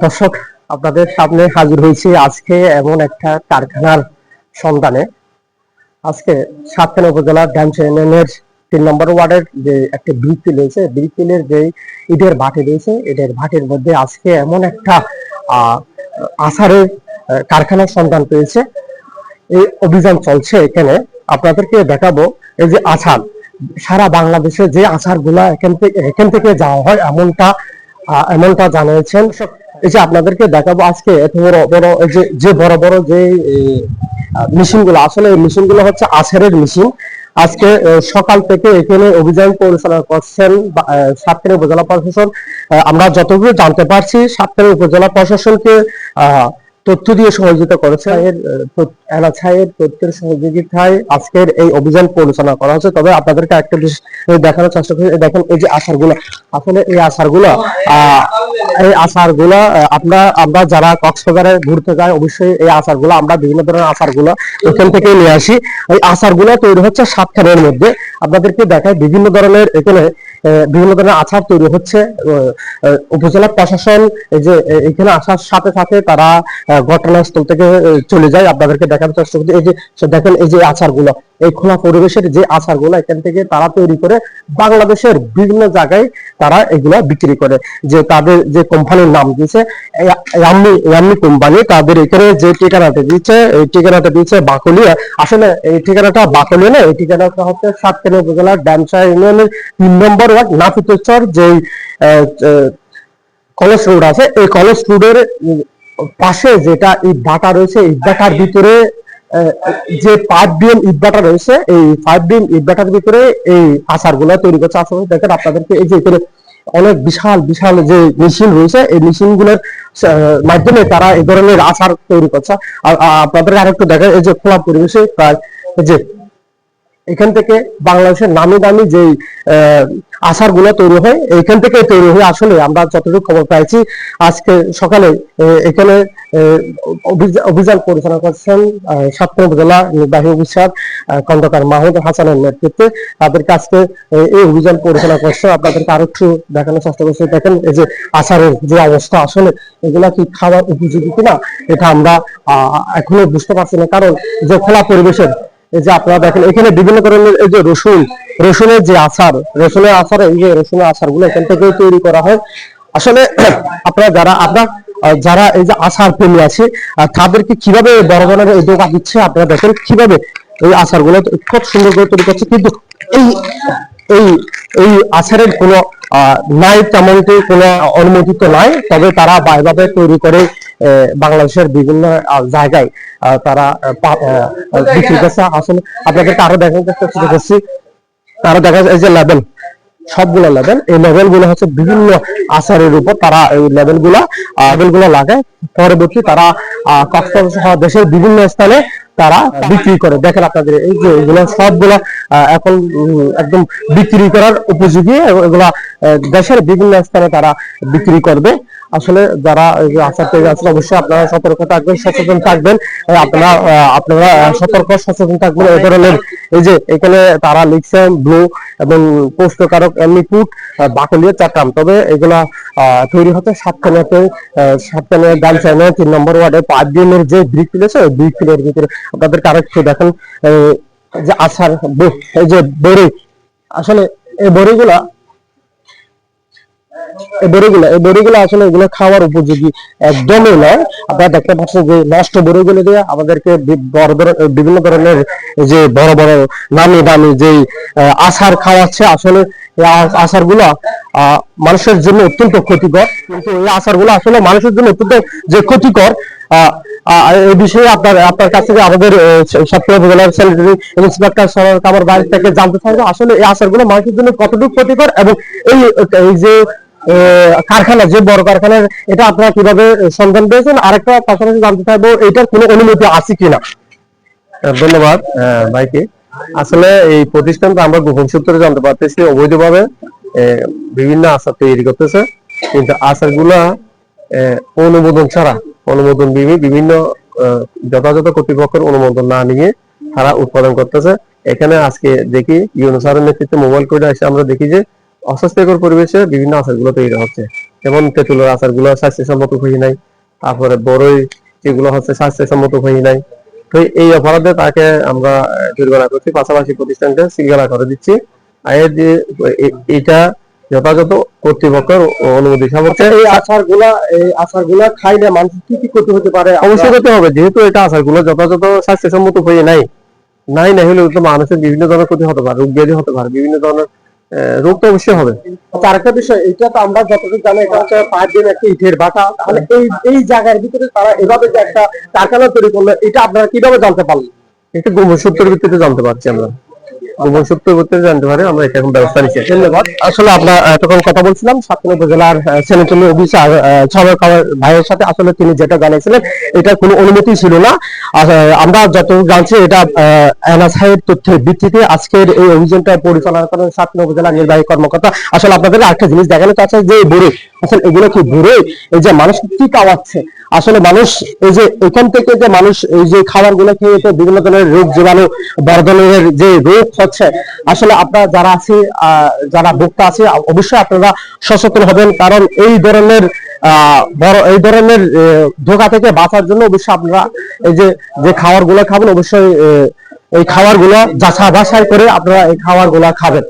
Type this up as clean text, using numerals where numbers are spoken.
দর্শক, আপনাদের সামনে হাজির হয়েছি আজকে এমন একটা কারখানার সন্ধানে। আজকে সাতকানা উপজেলার ড্যামসা ইউনিয়নের 3 নম্বর ওয়ার্ডের যে একটা ব্রিকফিল রয়েছে, ব্রিকফিলের যে ইটের ভাটি রয়েছে, ইটের ভাটির মধ্যে আজকে এমন একটা আসারের কারখানার সন্ধান পেয়েছে। এই অভিযান চলছে এখানে। আপনাদেরকে দেখাবো এই যে আচার, সারা বাংলাদেশে যে আচারগুলা এখান থেকে যাওয়া হয় এমনটা জানিয়েছেন। এই যে আপনাদেরকে দেখাবো আজকে এত বড় বড় যে বড় বড় যে মেশিন গুলো, আসলে এই মেশিন গুলো হচ্ছে আচারের মেশিন। আজকে সকাল থেকে এখানে অভিযান পরিচালনা করছেন সাতক্ষীরা উপজেলা প্রশাসন। আমরা যতটুকু জানতে পারছি, সাতক্ষীরা উপজেলা প্রশাসনকে তথ্য দিয়ে সহযোগিতা করেছে। এলাছায়ের তথ্যের সহযোগিতায় আজকের এই অভিযান পরিচালনা করা হচ্ছে। তবে আপনাদেরকে একটা জিনিস দেখানোর চেষ্টা করি। দেখেন এই যে আচারগুলো, আসলে এই আচারগুলো আমরা যারা কক্সবাজারে ঘুরতে যাই, অবশ্যই এই আচারগুলো আমরা বিভিন্ন ধরনের আচারগুলো ওখান থেকে নিয়ে আসি। এই আচারগুলো তৈরি হচ্ছে সাতক্ষীরার মধ্যে। আপনাদেরকে দেখায় বিভিন্ন ধরনের এখানে বিভিন্ন ধরনের আচার তৈরি হচ্ছে। উপজেলা প্রশাসন এই যে এখানে আসার সাথে সাথে তারা ঘটনাস্থল থেকে চলে যায়। আপনাদেরকে দেখানোর চেষ্টা করছি। এই যে দেখেন, এই যে আচারগুলো, এই খোলা পরিবেশের যে আচারগুলো এখান থেকে তারা তৈরি করে বাংলাদেশের বিভিন্ন জায়গায় তারা এগুলা বিক্রি করে। যে তাদের যে কোম্পানির নাম দিয়েছে ইয়াম্মি কোম্পানি, তাদের এখানে যে ঠিকানাটা দিচ্ছে, এই ঠিকানাটা দিচ্ছে বাকলিয়া। আসলে এই ঠিকানাটা বাকলিয়া না, এই ঠিকানাটা হচ্ছে সাতক্ষীরা উপজেলার ড্যামসা ইউনিয়নের 3 নম্বর ওয়ার্ড নাফিতুচর যে কলেজ রোড আছে, এই কলেজ রোডের পাশে যেটা ইট ভাটা রয়েছে, ইট ভাটার ভিতরে যে 5 ডিএম ইট ভাটা রয়েছে, এই 5 ডিএম ইট ভাটার ভিতরে এই আচারগুলো তৈরি করছে। আসলে দেখেন আপনাদেরকে এই যে এখানে অনেক বিশাল বিশাল যে মেশিন রয়েছে, এই মেশিন গুলোর মাধ্যমে তারা এই ধরনের আচার তৈরি করছে। আর আপনাদের আরেকটু দেখেন, এই যে খোলা পরিবেশে প্রায় যে এখান থেকে বাংলাদেশের নামি দামি যে আচারগুলো তৈরি হয়, এখান থেকে তৈরি হয়। আসলে আমরা যতটুকু খবর পাইছি, আজকে সকালে এখানে অভিযান পরিচালনা করছেন সাতক্ষীরা উপজেলা নির্বাহী অফিসার খন্দকার মাহমুদ হাসানের নেতৃত্বে। তাদেরকে আজকে এই অভিযান পরিচালনা করছে। আপনাদেরকে আরো একটু দেখানোর চেষ্টা করছি। দেখেন এই যে আচারের যে অবস্থা, আসলে এগুলা কি খাওয়ার উপযোগী কিনা এটা আমরা এখনো বুঝতে পারছি না। কারণ যে খোলা পরিবেশের এই যে আপনারা দেখেন এখানে বিভিন্ন ধরনের এই যে রসুনের যে আচার, এই যে রসুনের আচারগুলো এখান থেকে তৈরি করা হয়। আসলে আপনারা যারা এই যে আচার প্রেমী আছে, তাদেরকে কিভাবে বড় ধরনের এই দোকান দিচ্ছে, আপনারা দেখেন কিভাবে এই আচারগুলো খুব সুন্দর করে তৈরি করছে। কিন্তু এই এই এই আচারের কোনো নাই, তেমনটি কোনো অনুমোদিত নাই। তবে তারা বাইভাবে তৈরি করে বাংলাদেশের বিভিন্ন জায়গায় তারা বিক্রি করছে। আসলে আপনাদেরকে আরো দেখার চেষ্টা করছি। আরো দেখা যায় যে লেবেল, সবগুলো লেবেল, এই লেবেল গুলো হচ্ছে বিভিন্ন আচারের উপর তারা এই লেবেল গুলো লাগায়। পরবর্তী তারা কক্সবাজার সহ দেশের বিভিন্ন স্থানে তারা বিক্রি করে। দেখেন আপনাদের এই যে এগুলো সবগুলো এখন একদম বিক্রি করার উপযোগী। এগুলা দেশের বিভিন্ন স্থানে তারা বিক্রি করবে। আসলে যারা আচার তৈরি আছে, অবশ্যই আপনারা সতর্ক থাকবেন, সচেতন থাকবেন। আপনারা সতর্ক সচেতন থাকবেন। এই ধরনের এই যে এখানে তারা লিখছেন ব্লু এবং পোস্টকারক এমনিপুট বাকলিয়া চট্টগ্রাম। তবে এগুলা তৈরি হচ্ছে সাতক্ষীরা ড্যামসা 3 নম্বর ওয়ার্ডে 5 ডিএমের যে ব্রিকফিল আছে, ওই ব্রিকফিলের ভিতরে। আপনাদেরকে আরেকটু দেখেন যে আচার, এই যে বড়ি, আসলে এই বড়িগুলা আসলে এগুলো খাওয়ার উপযোগী একদমই নয়। আপনারা দেখতে পাচ্ছেন যে নষ্ট বড়িগুলো দিয়ে আমাদেরকে বিভিন্ন ধরনের যে বড় বড় নামি দামি যে আচার খাওয়াচ্ছে। আসলে আচার গুলো মানুষের জন্য অত্যন্ত ক্ষতিকর। কিন্তু এই আচার গুলো আসলে মানুষের জন্য অত্যন্ত যে ক্ষতিকর, এই বিষয়ে আপনার কাছ থেকে আমাদের সাতক্ষীরা উপজেলার স্যানিটারি ইন্সপেক্টর সরকার কামার বাড়ি থেকে জানতে চাইবো আসলে এই আচারগুলো মানুষের জন্য কতটুকু ক্ষতিকর, এবং এই যে কারখানা, যে বড় কারখানার, এটা আপনারা কিভাবে সন্ধান পেয়েছেন। আরেকটা পাশাপাশি জানতে চাইবো এটার কোনো অনুমতি আছে কিনা। ধন্যবাদ ভাইকে। আসলে এই প্রতিষ্ঠানটা আমরা গোপন সূত্রে জানতে পারতেছি অবৈধভাবে বিভিন্ন আচার তৈরি করতেছে। কিন্তু আচারগুলা অনুমোদন ছাড়া, অনুমোদন বিভিন্ন যথাযথ কর্তৃপক্ষের অনুমোদন না নিয়ে তারা উৎপাদন করতেছে। এখানে আজকে দেখি ইউনো স্যারের নেতৃত্বে মোবাইল কোর্টে এসে আমরা দেখি যে অস্বাস্থ্যকর পরিবেশে বিভিন্ন আচারগুলো তৈরি হচ্ছে। যেমন তেঁতুলের আচারগুলো স্বাস্থ্যসম্মত হয়ে নাই, তারপরে বড়ই যেগুলো হচ্ছে স্বাস্থ্যসম্মত হয়ে নাই। তো এই অপরাধে তাকে আমরা জরিমানা করছি, পাশাপাশি প্রতিষ্ঠানকে সিলগালা করে দিচ্ছি। আয়ের যে এটা যথাযথ কর্তৃপক্ষের অনুমতি সাপেক্ষে। এই আচারগুলা খাইলে মানুষ কি কি ক্ষতি হতে পারে? অবশ্যই করতে হবে, যেহেতু এটা আচারগুলো যথাযথ স্বাস্থ্যসম্মত হয়ে নাই হলে তো মানুষের বিভিন্ন ধরনের ক্ষতি হতে পারে, রোগ ব্যাধি হতে পারে, বিভিন্ন ধরনের রোগ তো অবশ্যই হবে। তার একটা বিষয়, এটা তো আমরা যতটুকু জানি এটা হচ্ছে 5 দিন একটা ইটের ভাটা, মানে এই জায়গার ভিতরে তারা এভাবে যে একটা কারখানা তৈরি করলো, এটা আপনারা কিভাবে জানতে পারলেন? এটা গোপন সূত্রের ভিত্তিতে জানতে পারছি আমরা, গোপন সূত্রের ভিত্তিতে জানতে পারে আমরা এটা এখন ব্যবস্থা নিচ্ছি। ধন্যবাদ। আসলে আমরা তখন কথা বলছিলাম সাতক্ষীরা উপজেলার সেনেটলি অফিসার ছবর ভাইয়ের সাথে। আসলে তিনি যেটা জানিয়েছিলেন এটা কোনো অনুমতি ছিল না। আমরা যতটুকু জানছি এটা এনএসআই এর তথ্যের ভিত্তিতে আজকের এই অভিযানটা পরিচালনা করেন সাতক্ষীরা উপজেলা নির্বাহী কর্মকর্তা। আসলে আপনাদের একটা জিনিস দেখানো চাচ্ছে যে বড়ি, আসলে এগুলো কি বড়ি, এই যে মানুষ কি খাওয়াচ্ছে, আসলে মানুষ এই যে এখান থেকে যে মানুষ এই যে খাবার গুলো খেয়ে বিভিন্ন ধরনের রোগ জীবাণু বর্ধনের যে রোগ হচ্ছে, আসলে আপনারা যারা আছে যারা ভোক্তা আছে অবশ্যই আপনারা সচেতন হবেন, কারণ এই ধরনের ধোঁকা থেকে বাঁচার জন্য অবশ্যই আপনারা এই যে খাবার গুলো খাবেন অবশ্যই এই খাবার গুলো যাচাই বাছাই করে আপনারা এই খাবার গুলা খাবেন।